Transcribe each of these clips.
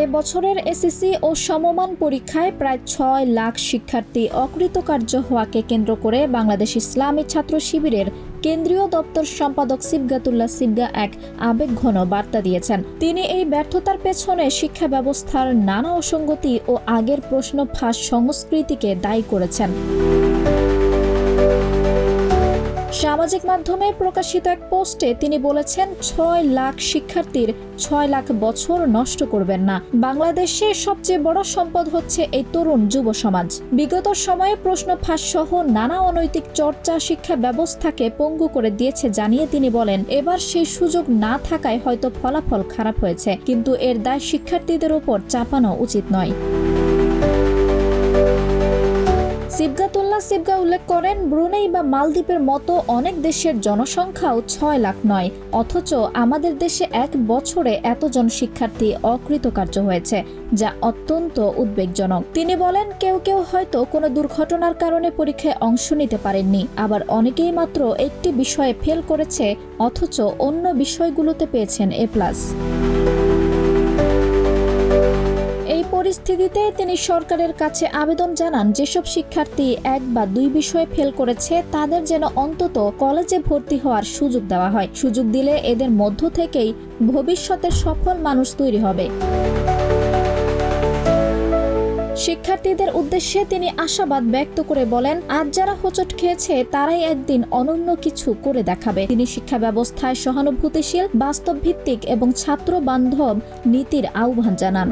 এ বছরের এসএসসি ও সমমান পরীক্ষায় প্রায় ৬ লাখ শিক্ষার্থী অকৃতকার্য হওয়াকে কেন্দ্র করে বাংলাদেশ ইসলামী ছাত্র শিবিরের কেন্দ্রীয় দপ্তর সম্পাদক সিবগাতুল্লাহ সিবগা এক আবেগঘন বার্তা দিয়েছেন। তিনি এই ব্যর্থতার পেছনে শিক্ষা ব্যবস্থার নানা অসঙ্গতি ও আগের প্রশ্ন ফাঁস সংস্কৃতিকে দায়ী করেছেন। সামাজিক মাধ্যমে প্রকাশিত এক পোস্টে তিনি বলেছেন, ৬ লাখ শিক্ষার্থীর ৬ লাখ বছর নষ্ট করবেন না। বাংলাদেশে সবচেয়ে বড় সম্পদ হচ্ছে এই তরুণ যুব সমাজ। বিগত সময়ে প্রশ্ন ফাঁস সহ নানা অনৈতিক চর্চা শিক্ষা ব্যবস্থাকে পঙ্গু করে দিয়েছে জানিয়ে তিনি বলেন, এবার সেই সুযোগ না থাকায় হয়তো ফলাফল খারাপ হয়েছে, কিন্তু এর দায় শিক্ষার্থীদের উপর চাপানো উচিত নয়। সিবগাতুল্লাহ সিবগা উল্লেখ করেন, ব্রুনেই বা মালদ্বীপের মতো অনেক দেশের জনসংখ্যাও ৬ লাখ নয়, অথচ আমাদের দেশে এক বছরে এতজন শিক্ষার্থী অকৃতকার্য হয়েছে, যা অত্যন্ত উদ্বেগজনক। তিনি বলেন, কেউ কেউ হয়তো কোনো দুর্ঘটনার কারণে পরীক্ষায় অংশ নিতে পারেননি, আবার অনেকেই মাত্র একটি বিষয়ে ফেল করেছে, অথচ অন্য বিষয়গুলোতে পেয়েছেন A+। এই পরিস্থিতিতে তিনি সরকারের কাছে আবেদন জানান, যেসব শিক্ষার্থী 1 বা 2 বিষয়ে ফেল করেছে তাদের যেন অন্তত কলেজে ভর্তি হওয়ার সুযোগ দেওয়া হয়। সুযোগ দিলে এদের মধ্য থেকেই ভবিষ্যতের সফল মানুষ তৈরি হবে। শিক্ষার্থীদের উদ্দেশ্যে তিনি আশাবাদ ব্যক্ত করে বলেন, আজ যারা হোঁচট খেয়েছে তারাই একদিন অনন্য কিছু করে দেখাবে। তিনি শিক্ষা ব্যবস্থায় সহানুভূতিশীল, বাস্তবভিত্তিক এবং ছাত্র বান্ধব নীতির আহ্বান জানান।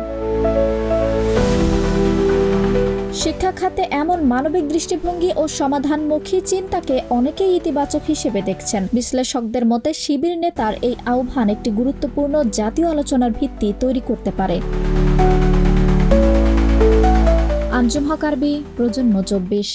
শিক্ষা খাতে এমন মানবিক দৃষ্টিভঙ্গি ও সমাধানমুখী চিন্তাকে অনেকেই ইতিবাচক হিসেবে দেখছেন। বিশ্লেষকদের মতে শিবির নেতার এই আহ্বান একটি গুরুত্বপূর্ণ জাতীয় আলোচনার ভিত্তি তৈরি করতে পারে। আঞ্জুম হক আরবি, প্রজন্ম 24।